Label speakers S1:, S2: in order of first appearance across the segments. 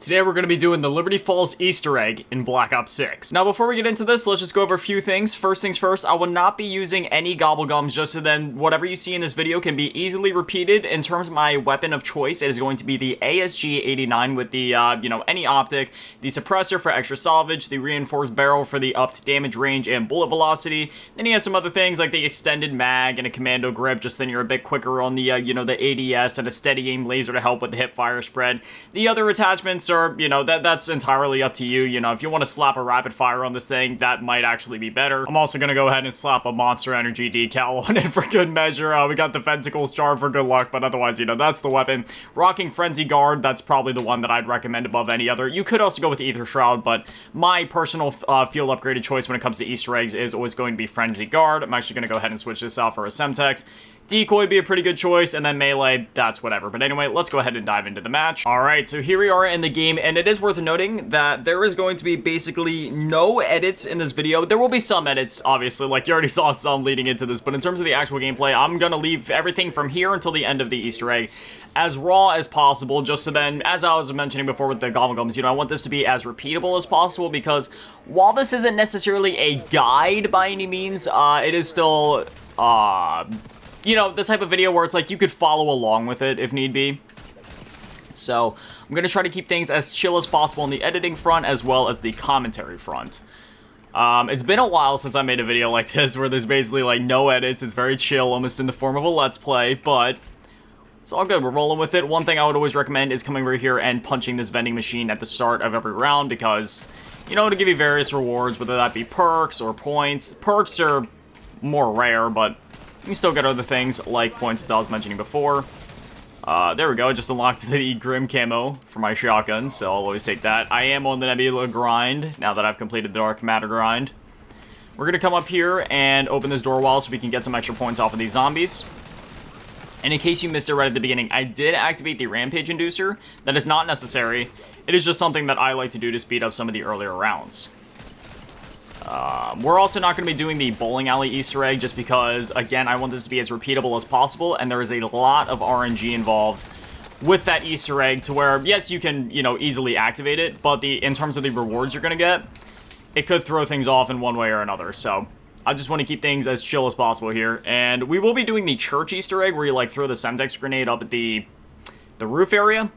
S1: Today we're going to be doing the Liberty Falls Easter egg in Black Ops 6. Now before we get into this, let's just go over a few things. First things first, I will not be using any gobblegums just so then whatever you see in this video can be easily repeated. In terms of my weapon of choice, it is going to be the ASG-89 with the, any optic, the suppressor for extra salvage, the reinforced barrel for the upped damage range and bullet velocity. Then he has some other things like the extended mag and a commando grip, just then you're a bit quicker on the, the ADS and a steady aim laser to help with the hip fire spread. The other attachments are, that's entirely up to you. If you want to slap a rapid fire on this thing, that might actually be better. I'm also going to go ahead and slap a Monster Energy decal on it for good measure. We got the Fenticles charm for good luck, but otherwise, that's the weapon. Rocking Frenzy Guard, that's probably the one that I'd recommend above any other. You could also go with Aether Shroud, but my personal field upgraded choice when it comes to Easter eggs is always going to be Frenzy Guard. I'm actually going to go ahead and switch this out for a Semtex. Decoy would be a pretty good choice, and then melee, that's whatever. But anyway, let's go ahead and dive into the match. Alright, so here we are in the game, and it is worth noting that there is going to be basically no edits in this video. There will be some edits, obviously, like you already saw some leading into this, but in terms of the actual gameplay, I'm gonna leave everything from here until the end of the Easter egg as raw as possible, just so then, as I was mentioning before with the gobblegums, I want this to be as repeatable as possible, because while this isn't necessarily a guide by any means, it is still, the type of video where it's like you could follow along with it if need be. So I'm going to try to keep things as chill as possible on the editing front as well as the commentary front. It's been a while since I made a video like this where there's basically like no edits. It's very chill, almost in the form of a let's play, but it's all good. We're rolling with it. One thing I would always recommend is coming over here and punching this vending machine at the start of every round because, to give you various rewards, whether that be perks or points. Perks are more rare, but you can still get other things like points, as I was mentioning before. There we go. I just unlocked the Grim camo for my shotgun, so I'll always take that. I am on the Nebula grind, now that I've completed the Dark Matter grind. We're going to come up here and open this door wall so we can get some extra points off of these zombies. And in case you missed it right at the beginning, I did activate the Rampage Inducer. That is not necessary. It is just something that I like to do to speed up some of the earlier rounds. We're also not going to be doing the bowling alley Easter egg just because, again, I want this to be as repeatable as possible, and there is a lot of RNG involved with that Easter egg to where, yes, you can, easily activate it, but in terms of the rewards you're going to get, it could throw things off in one way or another, so I just want to keep things as chill as possible here. And we will be doing the church Easter egg where you, throw the Semtex grenade up at the roof area,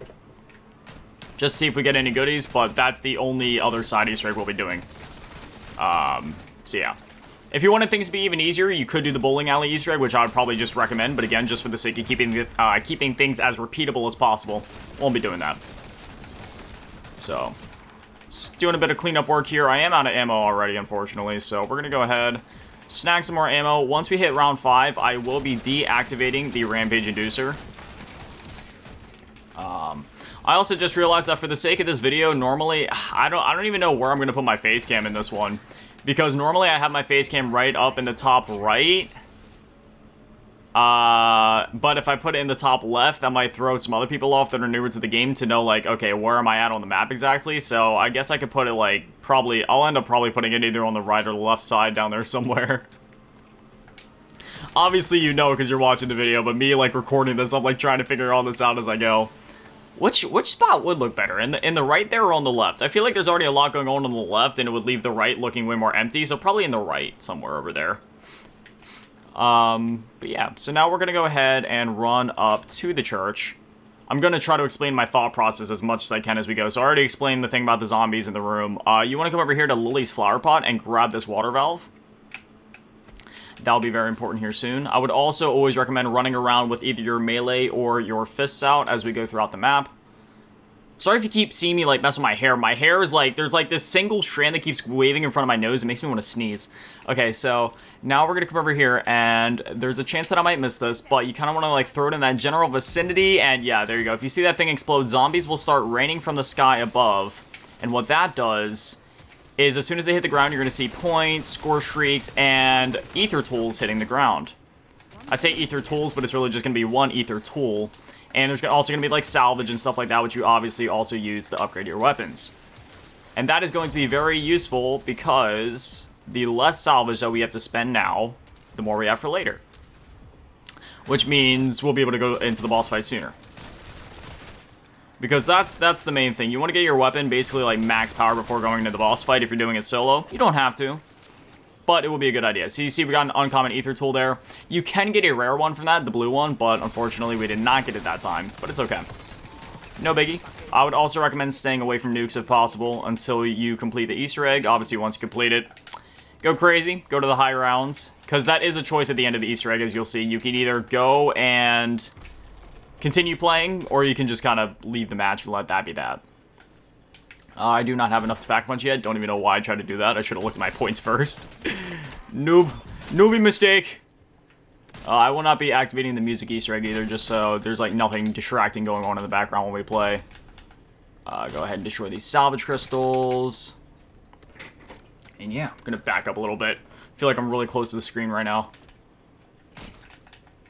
S1: just to see if we get any goodies, but that's the only other side Easter egg we'll be doing. So yeah. If you wanted things to be even easier, you could do the bowling alley Easter egg, which I would probably just recommend, but again, just for the sake of keeping things as repeatable as possible, won't be doing that. So, just doing a bit of cleanup work here. I am out of ammo already, unfortunately, so we're gonna go ahead, snag some more ammo. Once we hit round 5, I will be deactivating the Rampage Inducer. I also just realized that for the sake of this video, normally, I don't even know where I'm going to put my face cam in this one. Because normally I have my face cam right up in the top right. But if I put it in the top left, that might throw some other people off that are newer to the game to know, okay, where am I at on the map exactly? So I guess I could put it, I'll end up probably putting it either on the right or the left side down there somewhere. Obviously because you're watching the video, but me, recording this, I'm, trying to figure all this out as I go. Which spot would look better? In the right there or on the left? I feel like there's already a lot going on the left, and it would leave the right looking way more empty, so probably in the right, somewhere over there. But yeah, so now we're going to go ahead and run up to the church. I'm going to try to explain my thought process as much as I can as we go. So I already explained the thing about the zombies in the room. You want to come over here to Lily's flower pot and grab this water valve. That'll be very important here soon. I would also always recommend running around with either your melee or your fists out as we go throughout the map. Sorry if you keep seeing me, mess with my hair. My hair is, there's, this single strand that keeps waving in front of my nose. It makes me want to sneeze. Okay, so now we're going to come over here, and there's a chance that I might miss this, but you kind of want to, throw it in that general vicinity, and yeah, there you go. If you see that thing explode, zombies will start raining from the sky above, and what that does is as soon as they hit the ground, you're going to see points, score streaks, and ether tools hitting the ground. I say ether tools, but it's really just going to be one ether tool. And there's also going to be salvage and stuff like that, which you obviously also use to upgrade your weapons. And that is going to be very useful because the less salvage that we have to spend now, the more we have for later. Which means we'll be able to go into the boss fight sooner. Because that's the main thing. You want to get your weapon basically like max power before going into the boss fight if you're doing it solo. You don't have to, but it will be a good idea. So you see we got an uncommon ether tool there. You can get a rare one from that, the blue one, but unfortunately we did not get it that time, but it's okay. No biggie. I would also recommend staying away from nukes if possible until you complete the Easter egg. Obviously, once you complete it, go crazy, go to the high rounds, because that is a choice at the end of the Easter egg, as you'll see. You can either go and continue playing, or you can just kind of leave the match and let that be that. I do not have enough to pack punch yet. Don't even know why I tried to do that. I should have looked at my points first. Newbie mistake. I will not be activating the music Easter egg either, just so there's like nothing distracting going on in the background when we play. Go ahead and destroy these salvage crystals. And yeah, I'm gonna back up a little bit. I feel like I'm really close to the screen right now.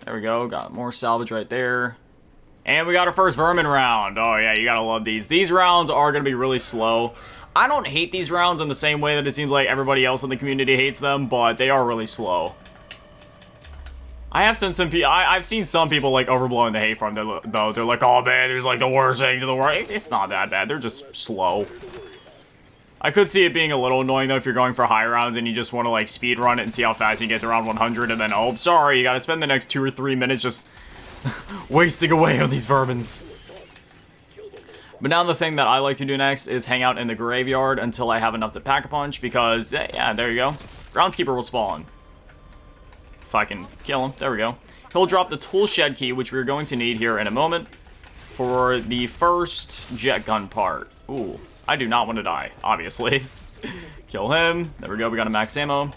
S1: There we go, got more salvage right there. And we got our first vermin round. Oh yeah, you gotta love these. These rounds are gonna be really slow. I don't hate these rounds in the same way that it seems like everybody else in the community hates them, but they are really slow. I've seen some people like overblowing the hate from them though. They're like, oh man, there's like the worst things in the world. It's not that bad. They're just slow. I could see it being a little annoying though if you're going for high rounds and you just want to like speed run it and see how fast you get to around 100 and then, oh, sorry, you gotta spend the next 2 or 3 minutes just wasting away on these vermins. But now the thing that I like to do next is hang out in the graveyard until I have enough to pack a punch because, yeah, there you go. Groundskeeper will spawn. If I can kill him. There we go. He'll drop the tool shed key, which we're going to need here in a moment for the first jet gun part. Ooh, I do not want to die, obviously. Kill him. There we go. We got a max ammo.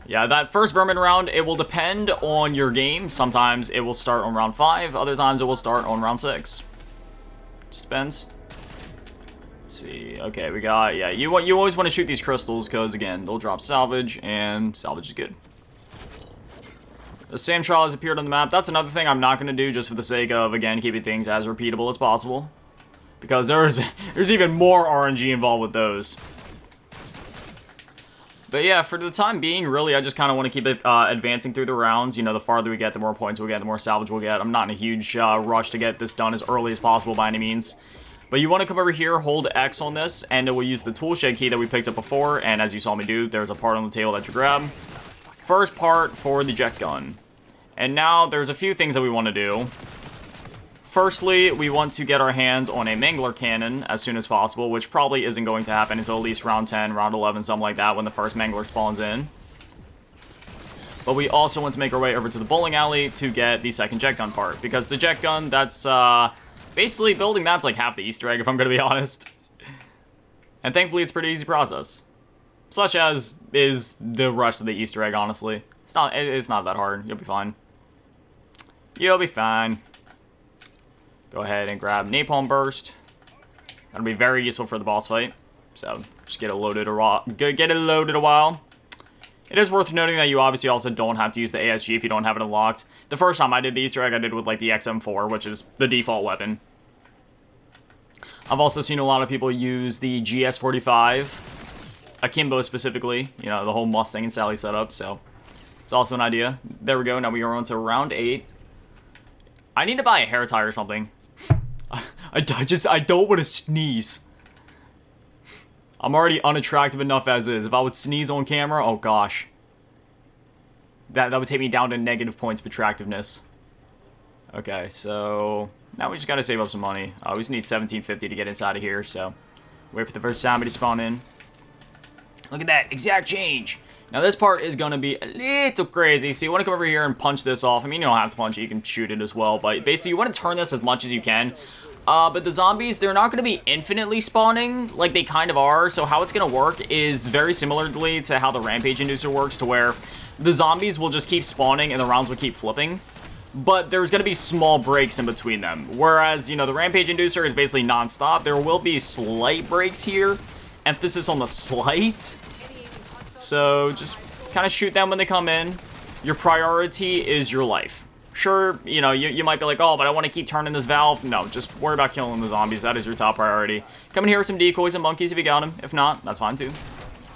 S1: Yeah, that first vermin round, it will depend on your game. Sometimes it will start on round 5. Other times it will start on round 6. Just depends. See, okay, we got, yeah, you always want to shoot these crystals because again they'll drop salvage and salvage is good. The sand trial has appeared on the map. That's another thing I'm not going to do just for the sake of again keeping things as repeatable as possible because there's even more RNG involved with those. But yeah, for the time being, really, I just kind of want to keep it advancing through the rounds. You know, the farther we get, the more points we'll get, the more salvage we'll get. I'm not in a huge rush to get this done as early as possible by any means. But you want to come over here, hold X on this, and it will use the tool shed key that we picked up before. And as you saw me do, there's a part on the table that you grab. First part for the jet gun. And now there's a few things that we want to do. Firstly, we want to get our hands on a Mangler cannon as soon as possible, which probably isn't going to happen until at least round 10, round 11, something like that, when the first Mangler spawns in. But we also want to make our way over to the bowling alley to get the second jet gun part, because the jet gun, that's, basically, building that's like half the Easter egg, if I'm going to be honest. And thankfully, it's a pretty easy process. Such as is the rest of the Easter egg, honestly. It's not that hard. You'll be fine. You'll be fine. Go ahead and grab Napalm Burst. That'll be very useful for the boss fight. So, just get it loaded a while. It is worth noting that you obviously also don't have to use the ASG if you don't have it unlocked. The first time I did the Easter egg, I did with like the XM4, which is the default weapon. I've also seen a lot of people use the GS45, Akimbo specifically, you know, the whole Mustang and Sally setup, so it's also an idea. There we go, now we are on to round 8. I need to buy a hair tie or something. I don't want to sneeze. I'm already unattractive enough as is. If I would sneeze on camera, oh gosh. That would take me down to negative points of attractiveness. Okay, so now we just gotta save up some money. We just need 1750 to get inside of here, so wait for the first zombie to spawn in. Look at that, exact change. Now this part is gonna be a little crazy. So you wanna come over here and punch this off. I mean, you don't have to punch it, you can shoot it as well, but basically you wanna turn this as much as you can. But the zombies, they're not going to be infinitely spawning, like they kind of are, so how it's going to work is very similarly to how the Rampage Inducer works, to where the zombies will just keep spawning and the rounds will keep flipping, but there's going to be small breaks in between them, whereas, you know, the Rampage Inducer is basically non-stop. There will be slight breaks here, emphasis on the slight, so just kind of shoot them when they come in. Your priority is your life. Sure, you know, you might be like, oh, but I want to keep turning this valve. No, just worry about killing the zombies. That is your top priority. Come in here with some decoys and monkeys if you got them. If not, that's fine too.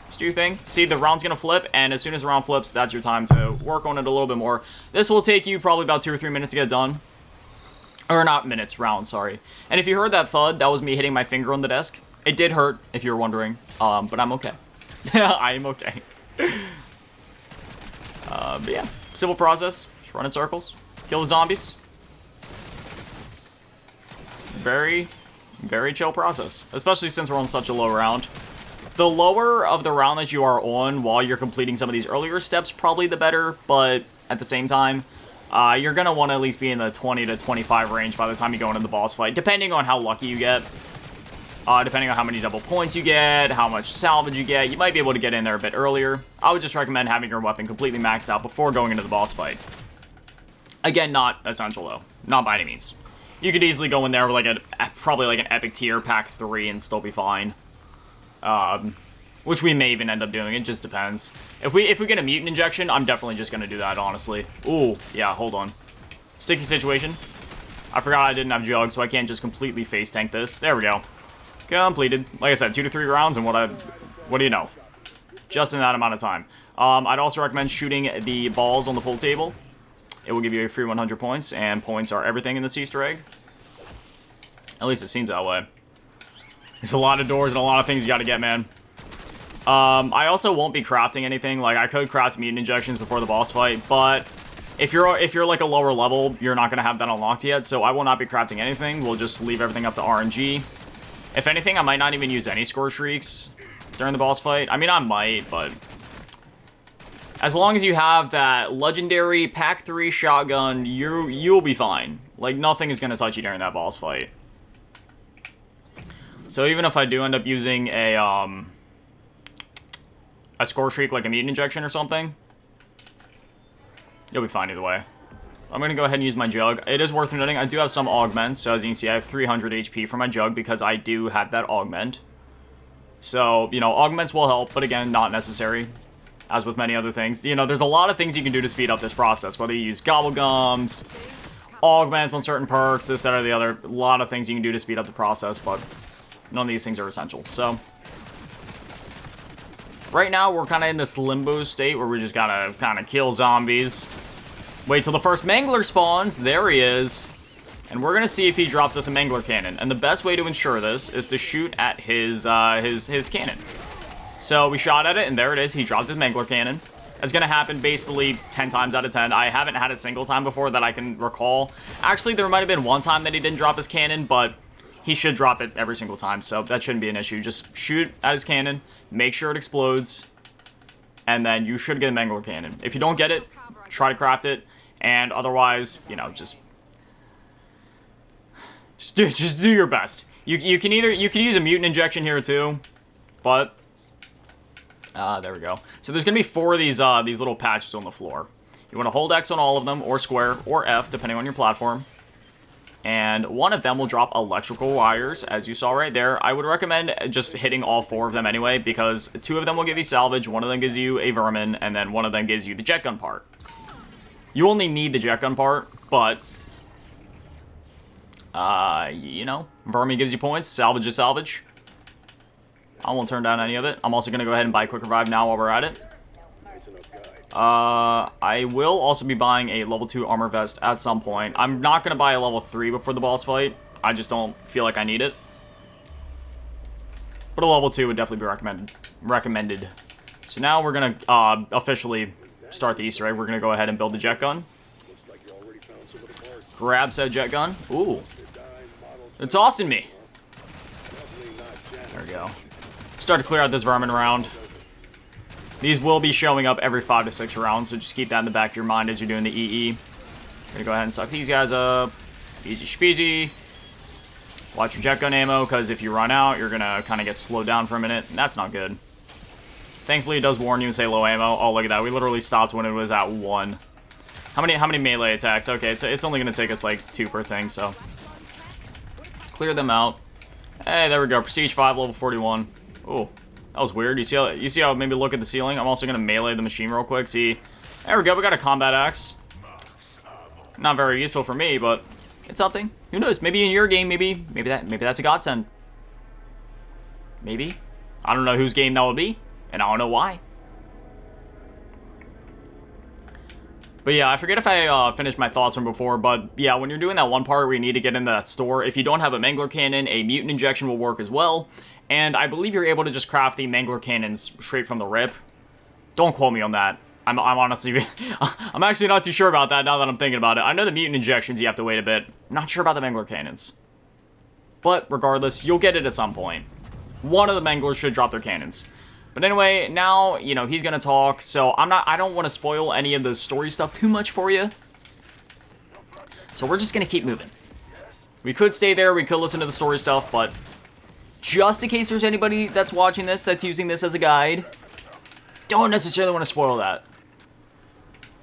S1: Just do your thing. See, the round's going to flip, and as soon as the round flips, that's your time to work on it a little bit more. This will take you probably about 2 or 3 minutes to get done. Or not minutes, rounds, sorry. And if you heard that thud, that was me hitting my finger on the desk. It did hurt, if you were wondering, but I'm okay. I am okay. But yeah, simple process. Just run in circles, kill the zombies. Very, very chill process, especially since we're on such a low round. The lower of the round that you are on while you're completing some of these earlier steps, probably the better, but at the same time, you're going to want to at least be in the 20 to 25 range by the time you go into the boss fight, depending on how lucky you get. Depending on how many double points you get, how much salvage you get, you might be able to get in there a bit earlier. I would just recommend having your weapon completely maxed out before going into the boss fight. Again, not essential though. Not by any means. You could easily go in there with like probably like an epic tier pack 3 and still be fine. Which we may even end up doing. It just depends. If we get a mutant injection, I'm definitely just gonna do that, honestly. Ooh, yeah, hold on. Sticky situation. I forgot I didn't have jug, so I can't just completely face tank this. There we go. Completed. Like I said, 2 to 3 rounds, and what do you know? Just in that amount of time. I'd also recommend shooting the balls on the pool table. It will give you a free 100 points, and points are everything in this Easter egg. At least it seems that way. There's a lot of doors and a lot of things you gotta get, man. I also won't be crafting anything. Like, I could craft mutant injections before the boss fight, but if you're like a lower level, you're not gonna have that unlocked yet, so I will not be crafting anything. We'll just leave everything up to RNG. If anything, I might not even use any score shrieks during the boss fight. I mean, I might, but as long as you have that legendary pack 3 shotgun, you'll be fine. Like, nothing is gonna touch you during that boss fight. So even if I do end up using a score shriek, like a mutant injection or something, you'll be fine either way. I'm going to go ahead and use my jug. It is worth noting, I do have some augments, so as you can see, I have 300 HP for my jug because I do have that augment. So, you know, augments will help, but again, not necessary, as with many other things. You know, there's a lot of things you can do to speed up this process, whether you use gobblegums, augments on certain perks, this, that, or the other. A lot of things you can do to speed up the process, but none of these things are essential. So right now, we're kind of in this limbo state where we just gotta kind of kill zombies. Wait till the first Mangler spawns. There he is. And we're gonna see if he drops us a Mangler cannon. And the best way to ensure this is to shoot at his cannon. So we shot at it, and there it is. He dropped his Mangler cannon. That's gonna happen basically 10 times out of 10. I haven't had a single time before that I can recall. Actually, there might have been one time that he didn't drop his cannon, but he should drop it every single time, so that shouldn't be an issue. Just shoot at his cannon, make sure it explodes, and then you should get a Mangler cannon. If you don't get it, try to craft it, and otherwise, you know, just do your best. You can use a mutant injection here too, but there we go. So there's gonna be 4 of these little patches on the floor. You want to hold X on all of them, or square, or F, depending on your platform. And one of them will drop electrical wires, as you saw right there. I would recommend just hitting all 4 of them anyway, because 2 of them will give you salvage, 1 of them gives you a vermin, and then 1 of them gives you the jet gun part. You only need the jet gun part, but you know, vermin gives you points, salvage is salvage. I won't turn down any of it. I'm also going to go ahead and buy Quick Revive now while we're at it. I will also be buying a level 2 armor vest at some point. I'm not going to buy a level 3 before the boss fight. I just don't feel like I need it. But a level 2 would definitely be recommended. So now we're going to officially start the Easter egg. We're going to go ahead and build the jet gun. Grab said jet gun. Ooh. It's tossing me. There we go. Start to clear out this vermin round. These will be showing up every 5 to 6 rounds, so just keep that in the back of your mind as you're doing the EE. Gonna go ahead and suck these guys up. Easy speasy. Watch your jet gun ammo, because if you run out, you're gonna kind of get slowed down for a minute, and that's not good. Thankfully, it does warn you and say low ammo. Oh, look at that. We literally stopped when it was at 1. How many melee attacks? Okay, it's only gonna take us like 2 per thing, so clear them out. Hey, there we go. Prestige 5, level 41. Oh, that was weird. You see how maybe look at the ceiling? I'm also gonna melee the machine real quick. See, there we go. We got a combat axe. Not very useful for me, but it's something. Who knows? Maybe in your game, maybe that's a godsend. Maybe. I don't know whose game that will be, and I don't know why. But yeah, I forget if I finished my thoughts from before, but yeah, when you're doing that one part where you need to get into that store, if you don't have a Mangler Cannon, a Mutant Injection will work as well. And I believe you're able to just craft the Mangler Cannons straight from the rip. Don't quote me on that. I'm honestly, I'm actually not too sure about that now that I'm thinking about it. I know the Mutant Injections you have to wait a bit. Not sure about the Mangler Cannons. But regardless, you'll get it at some point. One of the Manglers should drop their cannons. But anyway, now, you know, he's gonna talk, so I don't want to spoil any of the story stuff too much for you. So we're just gonna keep moving. We could stay there, we could listen to the story stuff, but just in case there's anybody that's watching this that's using this as a guide, don't necessarily want to spoil that.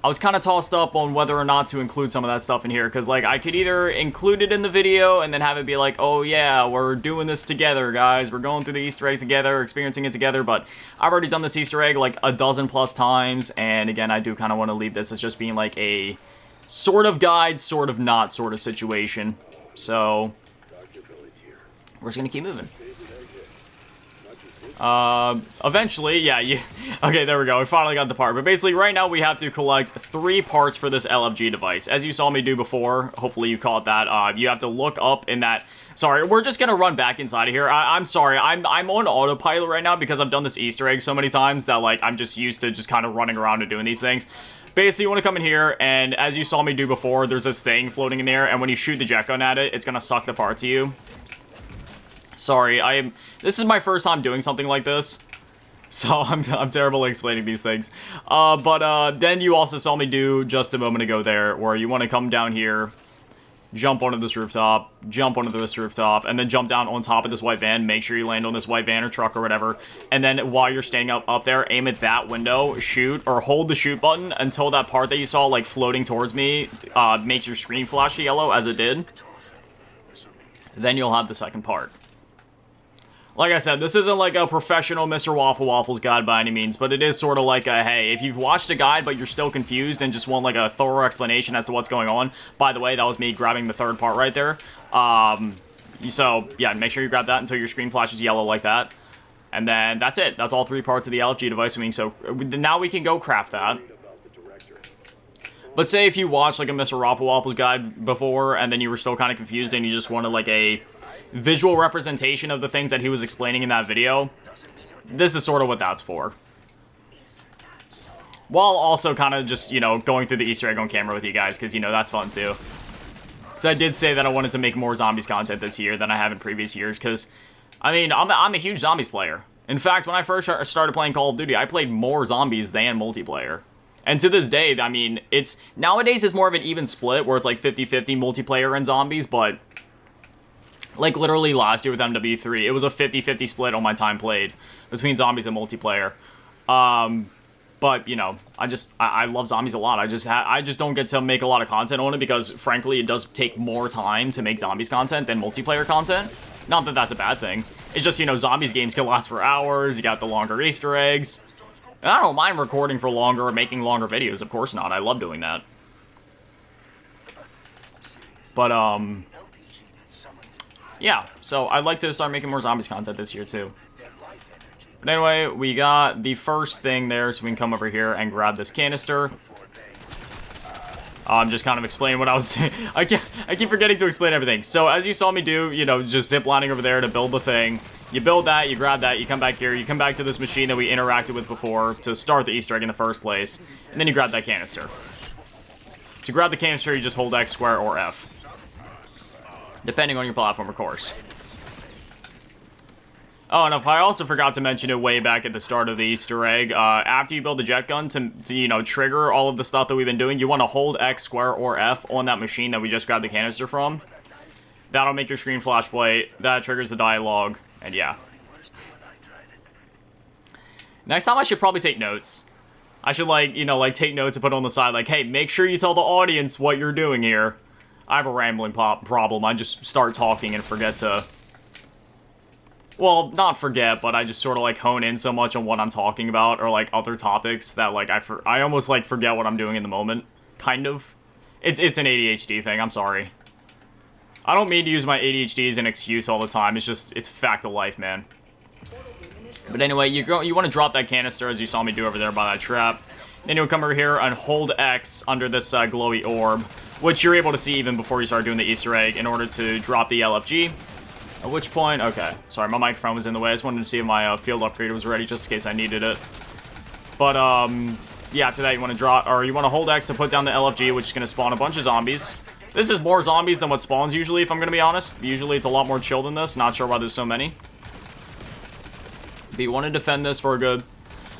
S1: I was kind of tossed up on whether or not to include some of that stuff in here, because, like, I could either include it in the video and then have it be like, oh yeah, we're doing this together, guys. We're going through the Easter egg together, experiencing it together, but I've already done this Easter egg like a dozen plus times, and again, I do kind of want to leave this as just being like a sort of guide, sort of not sort of situation. So, we're just going to keep moving. Eventually, yeah, okay, there we go, we finally got the part, but basically, right now, we have to collect 3 parts for this LFG device. As you saw me do before, hopefully you caught that, you have to look up in that, sorry, we're just gonna run back inside of here. I'm sorry, I'm on autopilot right now because I've done this Easter egg so many times that, like, I'm just used to just kind of running around and doing these things. Basically, you want to come in here, and as you saw me do before, there's this thing floating in there, and when you shoot the jet gun at it, it's gonna suck the part to you. Sorry, this is my first time doing something like this, so I'm terrible at explaining these things. Then you also saw me do just a moment ago there, where you want to come down here, jump onto this rooftop, jump onto this rooftop, and then jump down on top of this white van, make sure you land on this white van or truck or whatever, and then while you're standing up there, aim at that window, shoot, or hold the shoot button until that part that you saw, like, floating towards me, makes your screen flash yellow, as it did. Then you'll have the second part. Like I said, this isn't like a professional Mr. Waffle Waffles guide by any means, but it is sort of like a, hey, if you've watched a guide but you're still confused and just want like a thorough explanation as to what's going on, by the way, that was me grabbing the third part right there. So, yeah, make sure you grab that until your screen flashes yellow like that. And then that's it. That's all 3 parts of the LFG device. I mean, so now we can go craft that. But say if you watched like a Mr. Waffle Waffles guide before and then you were still kind of confused and you just wanted like a visual representation of the things that he was explaining in that video, this is sort of what that's for. While also kind of just, you know, going through the Easter egg on camera with you guys, because, you know, that's fun too. Because I did say that I wanted to make more Zombies content this year than I have in previous years, because, I mean, I'm a huge Zombies player. In fact, when I first started playing Call of Duty, I played more Zombies than multiplayer. And to this day, I mean, nowadays it's more of an even split, where it's like 50-50 multiplayer and Zombies, but like, literally last year with MW3, it was a 50-50 split on my time played between Zombies and multiplayer. But, you know, I love Zombies a lot. I just don't get to make a lot of content on it because, frankly, it does take more time to make Zombies content than multiplayer content. Not that that's a bad thing. It's just, you know, Zombies games can last for hours. You got the longer Easter eggs. And I don't mind recording for longer or making longer videos. Of course not. I love doing that. But, yeah, so I'd like to start making more Zombies content this year, too. But anyway, we got the first thing there, so we can come over here and grab this canister. I'm just kind of explaining what I was doing. I keep forgetting to explain everything. So, as you saw me do, you know, just ziplining over there to build the thing. You build that, you grab that, you come back here, you come back to this machine that we interacted with before to start the Easter egg in the first place, and then you grab that canister. To grab the canister, you just hold X, square, or F. Depending on your platform, of course. Oh, and if I also forgot to mention it way back at the start of the Easter egg, after you build the jet gun to, you know, trigger all of the stuff that we've been doing, you want to hold X, square, or F on that machine that we just grabbed the canister from. That'll make your screen flash white. That triggers the dialogue, and yeah. Next time I should probably take notes. I should, like, you know, like, take notes and put on the side, like, hey, make sure you tell the audience what you're doing here. I have a rambling problem. I just start talking and forget to... Well, not forget, but I just sort of, like, hone in so much on what I'm talking about, or, like, other topics that, like, I almost, like, forget what I'm doing in the moment. Kind of. It's an ADHD thing, I'm sorry. I don't mean to use my ADHD as an excuse all the time, it's just, it's a fact of life, man. But anyway, you want to drop that canister, as you saw me do over there by that trap. Then you'll come over here and hold X under this glowy orb, which you're able to see even before you start doing the Easter egg in order to drop the LFG. At which point, okay, sorry, my microphone was in the way. I just wanted to see if my field upgrade was ready just in case I needed it. But, yeah, after that you want to draw, or you want to hold X to put down the LFG, which is going to spawn a bunch of zombies. This is more zombies than what spawns usually, if I'm going to be honest. Usually it's a lot more chill than this. Not sure why there's so many. But you want to defend this for a good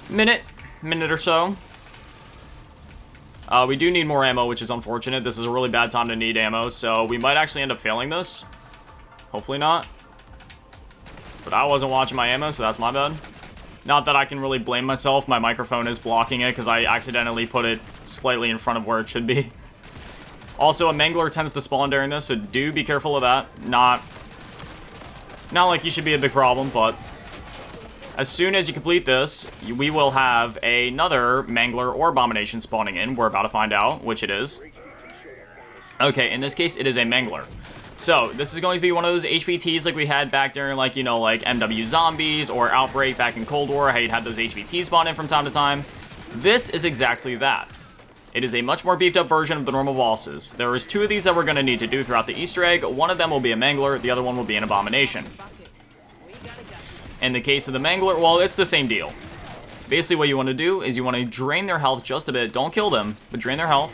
S1: minute or so. We do need more ammo, which is unfortunate. This is a really bad time to need ammo, so we might actually end up failing this. Hopefully not. But I wasn't watching my ammo, so that's my bad. Not that I can really blame myself. My microphone is blocking it because I accidentally put it slightly in front of where it should be. Also, a Mangler tends to spawn during this, so do be careful of that. Not like you should be a big problem, but as soon as you complete this, we will have another Mangler or Abomination spawning in. We're about to find out which it is. Okay, in this case, it is a Mangler. So, this is going to be one of those HVTs like we had back during, like, you know, like MW Zombies or Outbreak back in Cold War, how you'd have those HVTs spawn in from time to time. This is exactly that. It is a much more beefed up version of the normal bosses. There is 2 of these that we're going to need to do throughout the Easter egg. One of them will be a Mangler, the other one will be an Abomination. In the case of the Mangler, well, it's the same deal. Basically, what you want to do is you want to drain their health just a bit. Don't kill them, but drain their health.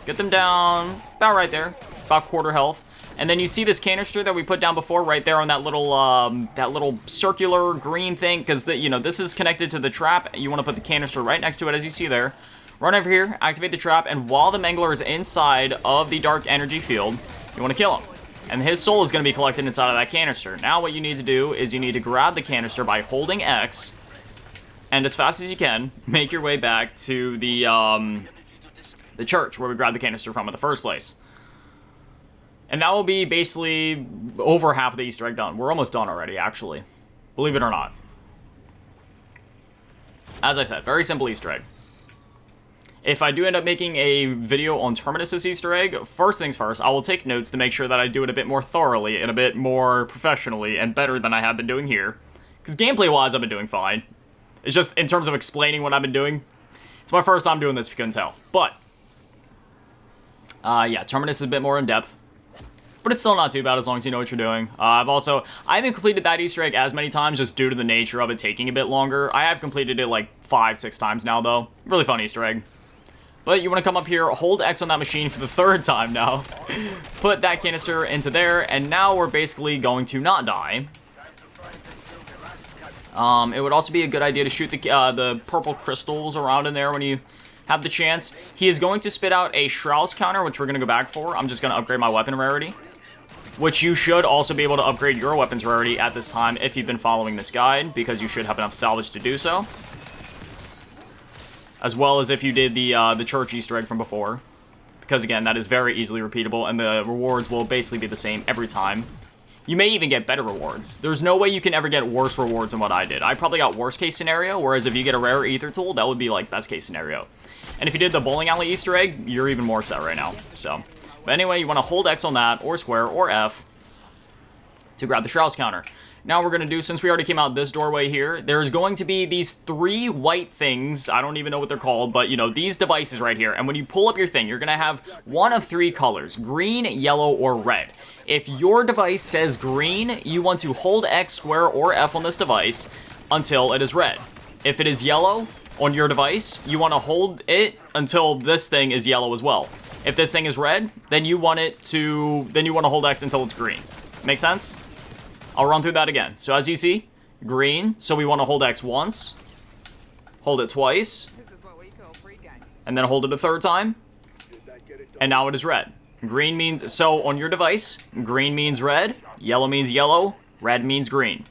S1: Get them down about right there, about quarter health. And then you see this canister that we put down before right there on that little circular green thing, because you know, this is connected to the trap. You want to put the canister right next to it, as you see there. Run over here, activate the trap, and while the Mangler is inside of the dark energy field, you want to kill him. And his soul is going to be collected inside of that canister. Now what you need to do is you need to grab the canister by holding X, and as fast as you can, make your way back to the church where we grabbed the canister from in the first place. And that will be basically over half of the Easter egg done. We're almost done already, actually. Believe it or not. As I said, very simple Easter egg. If I do end up making a video on Terminus's Easter egg, first things first, I will take notes to make sure that I do it a bit more thoroughly and a bit more professionally and better than I have been doing here. Because gameplay-wise, I've been doing fine. It's just in terms of explaining what I've been doing. It's my first time doing this, if you couldn't tell. But, yeah, Terminus is a bit more in-depth. But it's still not too bad as long as you know what you're doing. I haven't completed that Easter egg as many times just due to the nature of it taking a bit longer. I have completed it like 5-6 times now, though. Really fun Easter egg. But you want to come up here, hold X on that machine for the 3rd time now. Put that canister into there, and now we're basically going to not die. It would also be a good idea to shoot the purple crystals around in there when you have the chance. He is going to spit out a Shroud's counter, which we're going to go back for. I'm just going to upgrade my weapon rarity. Which you should also be able to upgrade your weapons rarity at this time if you've been following this guide, because you should have enough salvage to do so. As well as if you did the church Easter egg from before. Because again, that is very easily repeatable, and the rewards will basically be the same every time. You may even get better rewards. There's no way you can ever get worse rewards than what I did. I probably got worst case scenario, whereas if you get a rare ether tool, that would be like best case scenario. And if you did the bowling alley Easter egg, you're even more set right now. So, but anyway, you want to hold X on that, or square, or F, to grab the Shroud's counter. Now we're going to do, since we already came out this doorway here, there's going to be these 3 white things. I don't even know what they're called, but, you know, these devices right here. And when you pull up your thing, you're going to have one of 3 colors, green, yellow, or red. If your device says green, you want to hold X, square, or F on this device until it is red. If it is yellow on your device, you want to hold it until this thing is yellow as well. If this thing is red, then you want to hold X until it's green. Make sense? I'll run through that again. So as you see, green, so we want to hold X once, hold it twice, and then hold it a 3rd time, and now it is red. Green means, so on your device, green means red, yellow means yellow, red means green.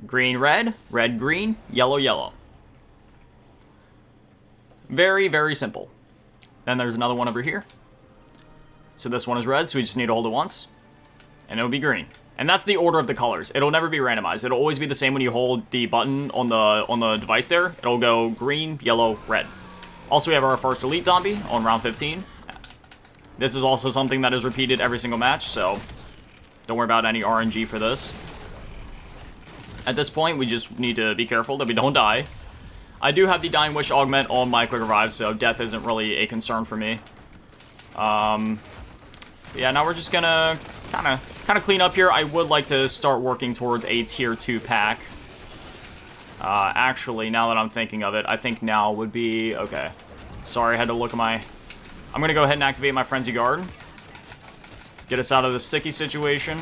S1: Green, red, green, yellow, yellow. Very, very simple. Then there's another one over here. So this one is red, so we just need to hold it once. And it'll be green. And that's the order of the colors. It'll never be randomized. It'll always be the same when you hold the button on the device there. It'll go green, yellow, red. Also, we have our first elite zombie on round 15. This is also something that is repeated every single match, so don't worry about any RNG for this. At this point, we just need to be careful that we don't die. I do have the Dying Wish augment on my Quick Revive, so death isn't really a concern for me. Yeah, now we're just gonna kind of clean up here. I would like to start working towards a tier 2 pack. Actually, now that I'm thinking of it, I think now would be... Okay. Sorry, I had to look at my... I'm gonna go ahead and activate my Frenzy Guard. Get us out of the sticky situation.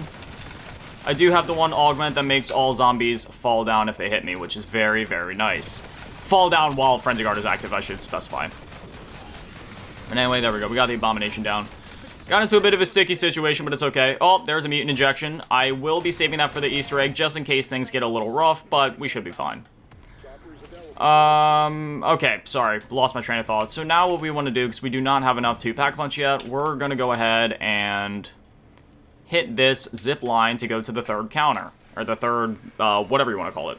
S1: I do have the one augment that makes all zombies fall down if they hit me, which is very, very nice. Fall down while Frenzy Guard is active, I should specify. But anyway, there we go. We got the Abomination down. Got into a bit of a sticky situation, but it's okay. Oh, there's a mutant injection. I will be saving that for the Easter egg, just in case things get a little rough, but we should be fine. Okay, sorry. Lost my train of thought. So now what we want to do, because we do not have enough to pack punch yet, we're going to go ahead and hit this zip line to go to the third counter. Or the third, whatever you want to call it.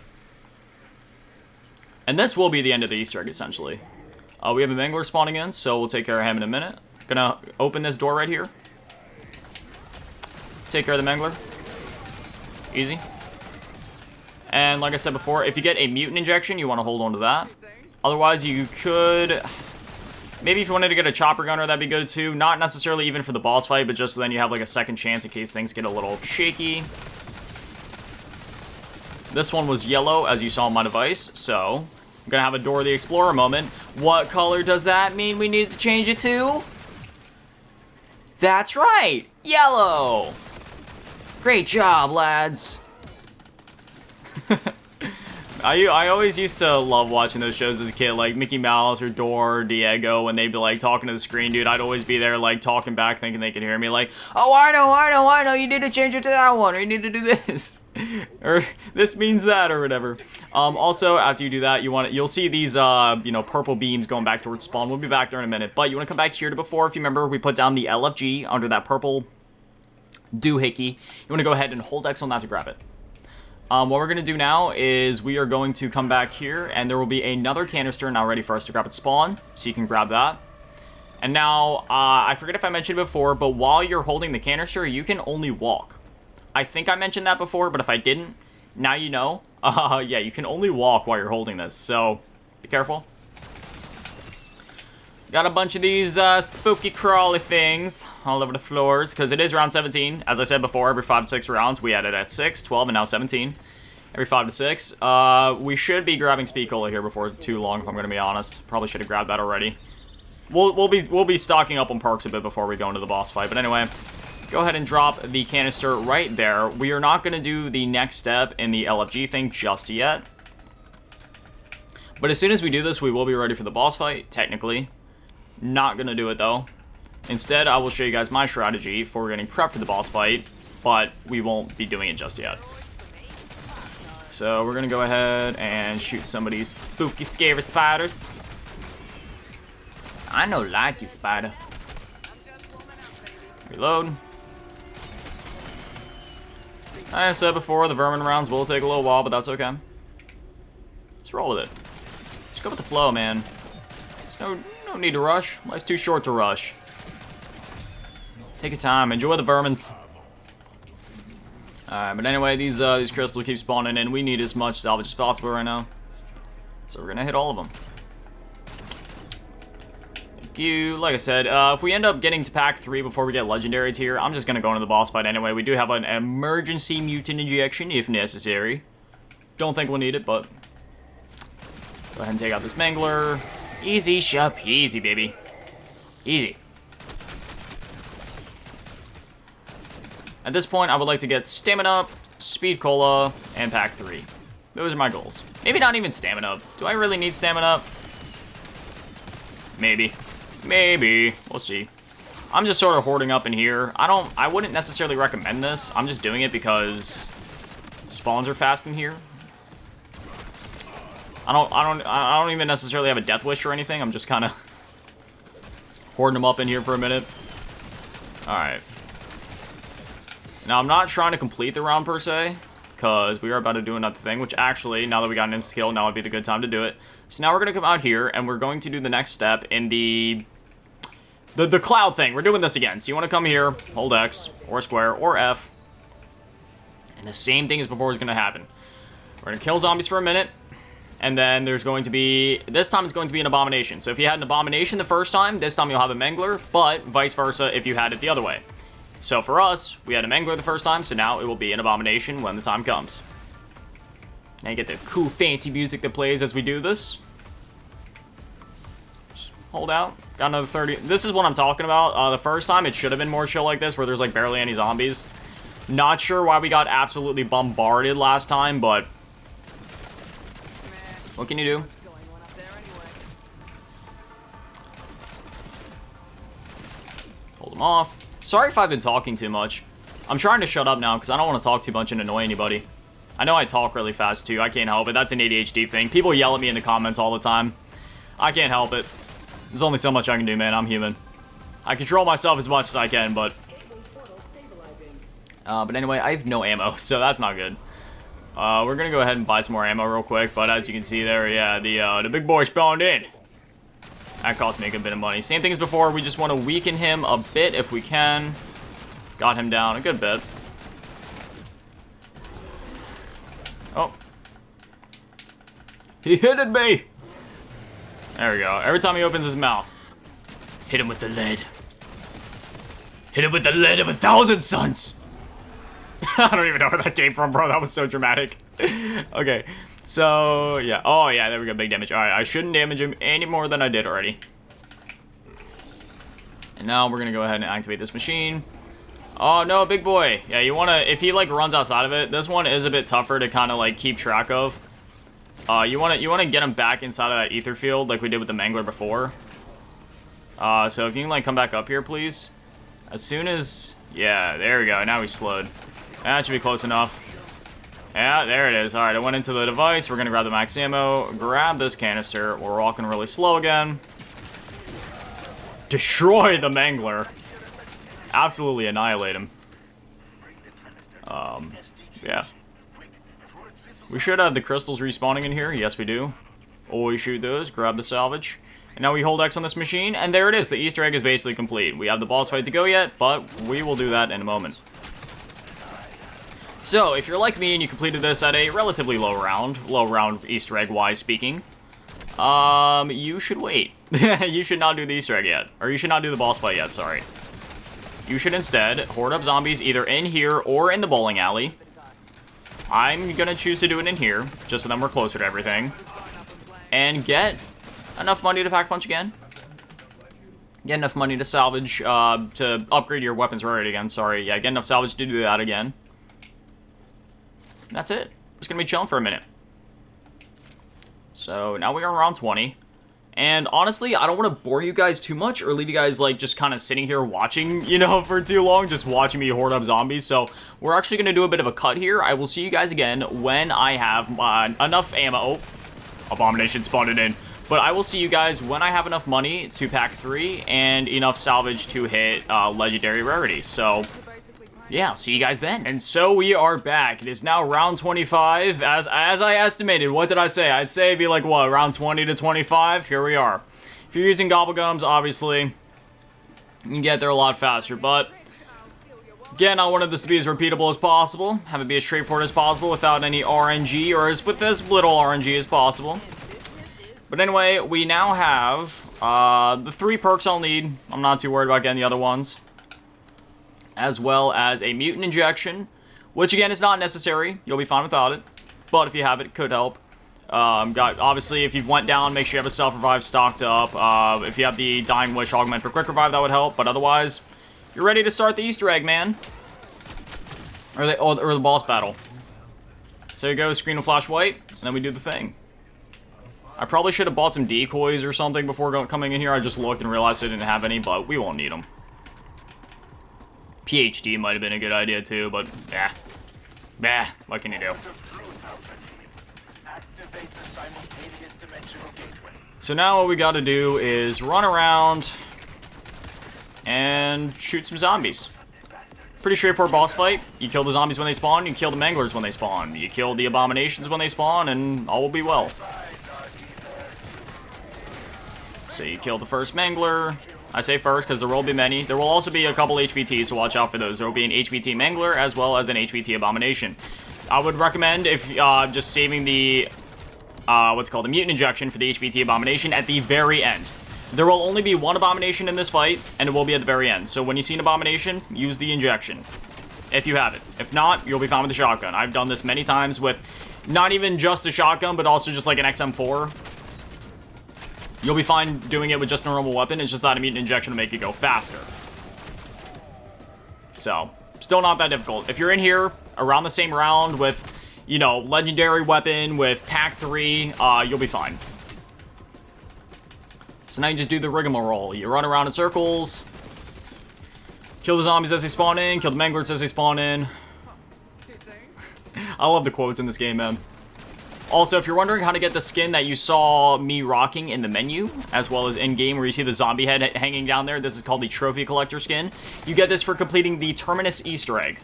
S1: And this will be the end of the Easter egg, essentially. We have a Mangler spawning in, so we'll take care of him in a minute. Gonna open this door right here. Take care of the Mangler. Easy. And like I said before, if you get a mutant injection, you want to hold on to that. Otherwise, you could... Maybe if you wanted to get a chopper gunner, that'd be good too. Not necessarily even for the boss fight, but just so then you have like a second chance in case things get a little shaky. This one was yellow, as you saw on my device, so... I'm gonna have a Dora the Explorer moment. What color does that mean we need to change it to? That's right! Yellow! Great job, lads! I always used to love watching those shows as a kid, like Mickey Mouse or Dora or Diego, when they'd be like talking to the screen, dude. I'd always be there like talking back, thinking they could hear me, like, oh, I know, you need to change it to that one, or you need to do this, or this means that, or whatever. Also, after you do that, you'll see these, you know, purple beams going back towards spawn. We'll be back there in a minute, but you want to come back here to before. If you remember, we put down the LFG under that purple doohickey. You want to go ahead and hold X on that to grab it. What we're going to do now is we are going to come back here, and there will be another canister now ready for us to grab at spawn, so you can grab that. And now, I forget if I mentioned it before, but while you're holding the canister, you can only walk. I think I mentioned that before, but if I didn't, now you know. Yeah, you can only walk while you're holding this, so be careful. Got a bunch of these spooky crawly things all over the floors, because it is round 17. As I said before, every 5 to 6 rounds, we had it at 6, 12, and now 17. Every 5 to 6. We should be grabbing Speed Cola here before too long, if I'm going to be honest. Probably should have grabbed that already. We'll be stocking up on perks a bit before we go into the boss fight. But anyway, go ahead and drop the canister right there. We are not going to do the next step in the LFG thing just yet. But as soon as we do this, we will be ready for the boss fight, technically. Not gonna do it though. Instead, I will show you guys my strategy for getting prepped for the boss fight, but we won't be doing it just yet. So we're gonna go ahead and shoot some of these spooky, scary spiders. I know, like you, spider. Reload. Like I said before, the vermin rounds will take a little while, but that's okay. Just roll with it. Just go with the flow, man. There's no need to rush. Life's too short to rush. Take your time. Enjoy the vermins. Alright, but anyway, these crystals keep spawning in. We need as much salvage as possible right now. So we're gonna hit all of them. Thank you. Like I said, if we end up getting to pack 3 before we get legendary tier, I'm just gonna go into the boss fight anyway. We do have an emergency mutant injection if necessary. Don't think we'll need it, but... Go ahead and take out this Mangler. Easy, shup, easy, baby. Easy. At this point, I would like to get Stamina up, Speed Cola, and Pack 3. Those are my goals. Maybe not even Stamina up. Do I really need Stamina up? Maybe. Maybe. We'll see. I'm just sort of hoarding up in here. I wouldn't necessarily recommend this. I'm just doing it because spawns are fast in here. I don't even necessarily have a death wish or anything. I'm just kind of hoarding them up in here for a minute. Alright. Now, I'm not trying to complete the round per se, because we are about to do another thing, which actually, now that we got an insta-kill, now would be the good time to do it. So now we're going to come out here, and we're going to do the next step in the cloud thing. We're doing this again. So you want to come here, hold X, or square, or F, and the same thing as before is going to happen. We're going to kill zombies for a minute. And then there's going to be, this time it's going to be an Abomination. So if you had an Abomination the first time, this time you'll have a Mangler, but vice versa if you had it the other way. So for us, we had a Mangler the first time, so now it will be an Abomination when the time comes. Now you get the cool fancy music that plays as we do this. Just hold out. Got another 30. This is what I'm talking about. The first time, it should have been more chill like this, where there's like barely any zombies. Not sure why we got absolutely bombarded last time, but what can you do? Hold them off. Sorry if I've been talking too much. I'm trying to shut up now because I don't want to talk too much and annoy anybody. I know I talk really fast too. I can't help it. That's an ADHD thing. People yell at me in the comments all the time. I can't help it. There's only so much I can do, man. I'm human. I control myself as much as I can, but anyway, I have no ammo, so that's not good. We're gonna go ahead and buy some more ammo real quick, but as you can see there, yeah, the big boy spawned in. That cost me a good bit of money. Same thing as before, we just want to weaken him a bit if we can. Got him down a good bit. Oh. He hit at me! There we go. Every time he opens his mouth, hit him with the lead. Hit him with the lead of 1,000 suns! I don't even know where that came from, bro. That was so dramatic. Okay, so, yeah. Oh, yeah, there we go. Big damage. All right, I shouldn't damage him any more than I did already. And now we're going to go ahead and activate this machine. Oh, no, big boy. Yeah, you want to, if he, like, runs outside of it, this one is a bit tougher to kind of, like, keep track of. You want to get him back inside of that ether field like we did with the Mangler before. So if you can, like, come back up here, please. As soon as, yeah, there we go. Now he's slowed. That should be close enough. Yeah, there it is. All right, I went into the device. We're going to grab the max ammo, grab this canister. We're walking really slow again. Destroy the Mangler. Absolutely annihilate him. Yeah. We should have the crystals respawning in here. Yes, we do. Always shoot those. Grab the salvage. And now we hold X on this machine, and there it is. The Easter egg is basically complete. We have the boss fight to go yet, but we will do that in a moment. So, if you're like me and you completed this at a relatively low round Easter egg-wise speaking, you should wait. You should not do the Easter egg yet. Or you should not do the boss fight yet, sorry. You should instead horde up zombies either in here or in the bowling alley. I'm gonna choose to do it in here, just so then we're closer to everything. And get enough money to pack punch again. Get enough money to salvage, to upgrade your weapons rarity again, sorry. Yeah, get enough salvage to do that again. That's it. Just gonna be chilling for a minute. So now we're on round 20. And honestly, I don't want to bore you guys too much or leave you guys like just kind of sitting here watching, you know, for too long, just watching me horde up zombies. So we're actually going to do a bit of a cut here. I will see you guys again when I have enough ammo. Oh, Abomination spawned in. But I will see you guys when I have enough money to pack 3 and enough salvage to hit legendary rarity. So yeah, I'll see you guys then. And so we are back. It is now round 25. As I estimated, what did I say? I'd say it'd be like, what, around 20 to 25? Here we are. If you're using Gobblegums, obviously, you can get there a lot faster. But, again, I wanted this to be as repeatable as possible. Have it be as straightforward as possible without any RNG, or as with as little RNG as possible. But anyway, we now have the 3 perks I'll need. I'm not too worried about getting the other ones. As well as a mutant injection, which again is not necessary. You'll be fine without it, but if you have it, it could help. Obviously, if you've went down, make sure you have a self-revive stocked up. If you have the Dying Wish augment for quick revive, that would help, but otherwise, you're ready to start the Easter egg, man. Or the boss battle. So you go, screen will flash white, and then we do the thing. I probably should have bought some decoys or something before coming in here. I just looked and realized I didn't have any, but we won't need them. PhD might have been a good idea too, but what can you do? So now what we gotta do is run around and shoot some zombies. Pretty straightforward boss fight. You kill the zombies when they spawn, you kill the Manglers when they spawn, you kill the Abominations when they spawn, and all will be well. So you kill the first Mangler. I say first because there will be many. There will also be a couple HVTs, so watch out for those. There will be an HVT Mangler as well as an HVT Abomination. I would recommend if just saving the what's called a mutant injection for the HVT abomination at the very end. There will only be one abomination in this fight, and it will be at the very end. So when you see an abomination, use the injection. If you have it. If not, you'll be fine with the shotgun. I've done this many times with not even just a shotgun, but also just like an XM4. You'll be fine doing it with just a normal weapon. It's just that a mutant injection will make it go faster. So, still not that difficult. If you're in here around the same round with, you know, legendary weapon with pack 3, you'll be fine. So now you just do the rigmarole. You run around in circles, kill the zombies as they spawn in, kill the manglers as they spawn in. I love the quotes in this game, man. Also, if you're wondering how to get the skin that you saw me rocking in the menu, as well as in-game where you see the zombie head hanging down there, this is called the Trophy Collector skin. You get this for completing the Terminus Easter egg.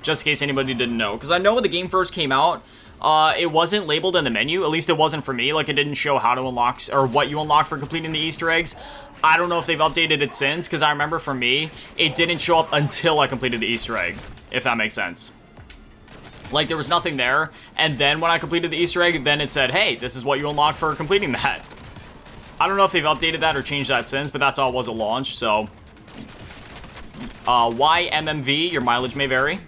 S1: Just in case anybody didn't know. Because I know when the game first came out, it wasn't labeled in the menu. At least it wasn't for me. Like, it didn't show how to unlock, or what you unlock for completing the Easter eggs. I don't know if they've updated it since, because I remember for me, it didn't show up until I completed the Easter egg, if that makes sense. Like, there was nothing there, and then when I completed the Easter egg, then it said, hey, this is what you unlock for completing that. I don't know if they've updated that or changed that since, but that's all it was at launch, so. YMMV, your mileage may vary.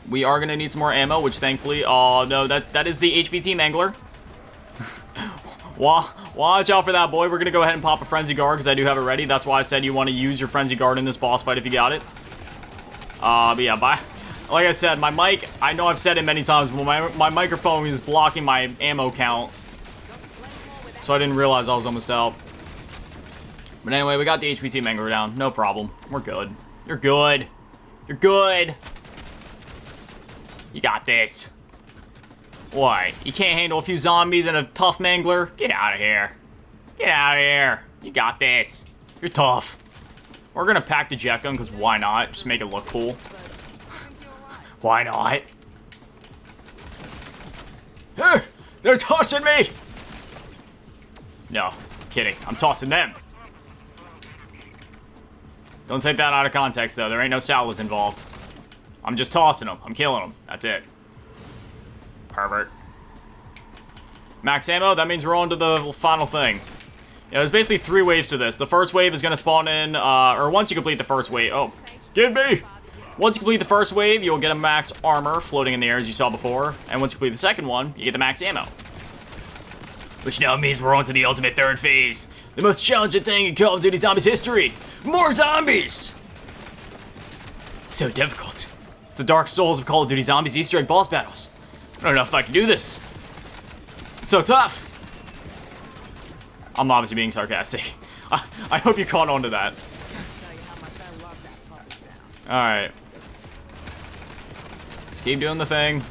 S1: We are going to need some more ammo, which thankfully, oh no, that is the HVT Mangler. Watch out for that, boy. We're going to go ahead and pop a Frenzy Guard, because I do have it ready. That's why I said you want to use your Frenzy Guard in this boss fight if you got it. But yeah, bye. Like I said, my mic, I know I've said it many times, but my microphone is blocking my ammo count. So I didn't realize I was almost out. But anyway, we got the HVT Mangler down. No problem. We're good. You're good. You're good. You got this. What? You can't handle a few zombies and a tough Mangler? Get out of here. Get out of here. You got this. You're tough. We're gonna pack the jet gun, because why not? Just make it look cool. Why not? They're tossing me! No, kidding. I'm tossing them. Don't take that out of context, though. There ain't no salads involved. I'm just tossing them. I'm killing them. That's it. Pervert. Max ammo, that means we're on to the final thing. Yeah, there's basically 3 waves to this. The first wave is going to spawn in, or once you complete the first wave. Oh, give me! Once you complete the first wave, you'll get a max armor floating in the air as you saw before. And once you complete the second one, you get the max ammo. Which now means we're on to the ultimate third phase. The most challenging thing in Call of Duty Zombies history. More zombies! It's so difficult. It's the Dark Souls of Call of Duty Zombies Easter egg boss battles. I don't know if I can do this. It's so tough. I'm obviously being sarcastic. I hope you caught on to that. Alright. Just keep doing the thing.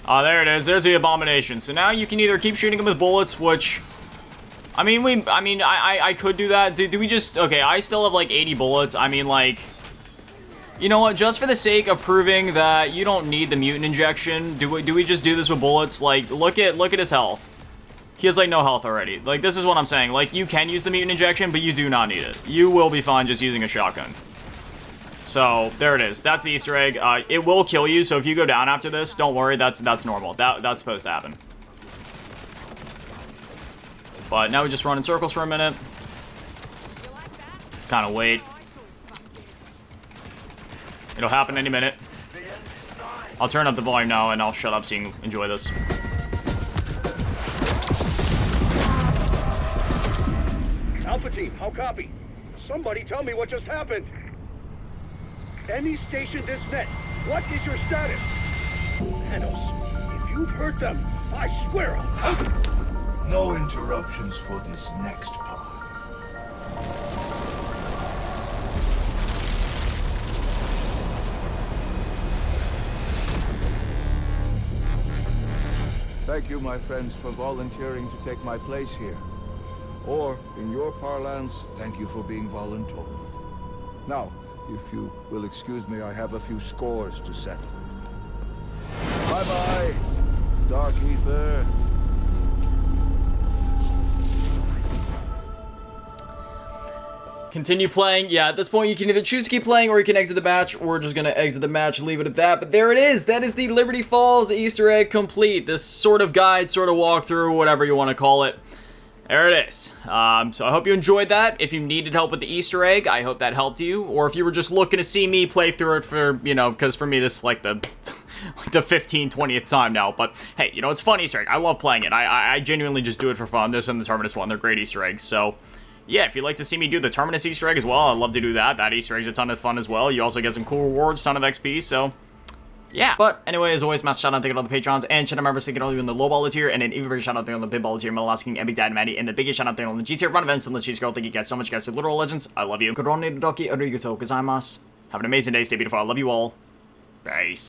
S1: Oh, there it is. There's the abomination. So now you can either keep shooting him with bullets, which... I mean, I could do that. Do we just... Okay, I still have like 80 bullets. I mean, like... You know what? Just for the sake of proving that you don't need the mutant injection, do we just do this with bullets? Like, look at his health. He has like no health already. Like, this is what I'm saying. Like, you can use the mutant injection, but you do not need it. You will be fine just using a shotgun. So, there it is. That's the Easter egg. It will kill you, so if you go down after this, don't worry, that's normal. That's supposed to happen. But now we just run in circles for a minute. Kind of wait. It'll happen any minute. I'll turn up the volume now, and I'll shut up so you can enjoy this.
S2: Alpha Team, how copy? Somebody tell me what just happened. Any station this net, what is your status? Panos, if you've hurt them, I swear I'll...
S3: No interruptions for this next part.
S4: Thank you, my friends, for volunteering to take my place here. Or, in your parlance, thank you for being voluntold. Now, if you will excuse me, I have a few scores to settle. Bye-bye, Dark Ether.
S1: Continue playing. Yeah, at this point, you can either choose to keep playing or you can exit the match. We're just going to exit the match and leave it at that. But there it is. That is the Liberty Falls Easter egg complete. This sort of guide, sort of walkthrough, whatever you want to call it. There it is. So I hope you enjoyed that. If you needed help with the Easter egg, I hope that helped you. Or if you were just looking to see me play through it for, you know, because for me, this is like the 20th time now. But hey, you know, it's fun Easter egg. I love playing it. I genuinely just do it for fun. This and the Terminus one, they're great Easter eggs. So yeah, if you'd like to see me do the Terminus Easter egg as well, I'd love to do that. That Easter egg's a ton of fun as well. You also get some cool rewards, ton of XP, so yeah. But anyway, as always, massive shout out to all the patrons and channel members, thank you all you in the low baller tier, and an even bigger shout out to on the big baller tier, Melasking, and Big Dad Maddie, and the biggest shout out to on the G tier run events and the Cheese Girl. Thank you guys so much, guys, for literal legends. I love you. Korone doki arigatou gozaimasu. Have an amazing day, stay beautiful. I love you all. Peace.